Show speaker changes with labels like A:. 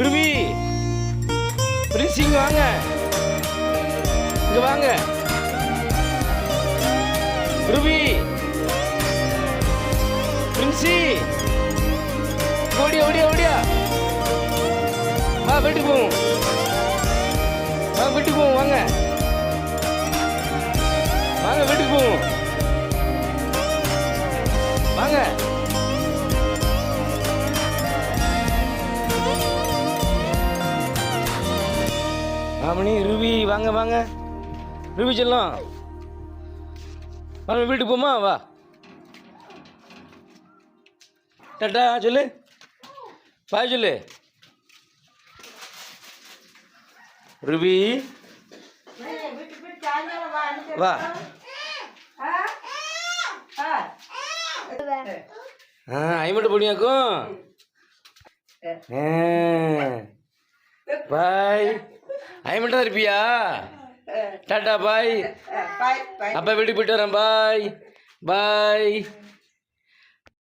A: குருவி பிரின்சிங் வாங்க, இங்க வாங்க. குருவி பிரின்சி ஓடியா ஓடியா ஓடியா. வா வீட்டுக்கு போவோம், வா வீட்டுக்கு போவோம், வாங்க வாங்க வீட்டுக்கு போவோம், வாங்க. ஆமணி ரூபி வாங்க வாங்க. ரூபி செல்லம் வாங்க வீட்டுக்கு போமா, வா. டாட்டா சொல்லு, பாய் சொல்லு. ரூபி வா. ஐமட்டு போனியாக்கும். பாய். ஐமட்டா இருப்பியா? டாட்டா பாய். அப்பா வீட்டுக்கு போயிட்டு வரேன். பாய் பாய்.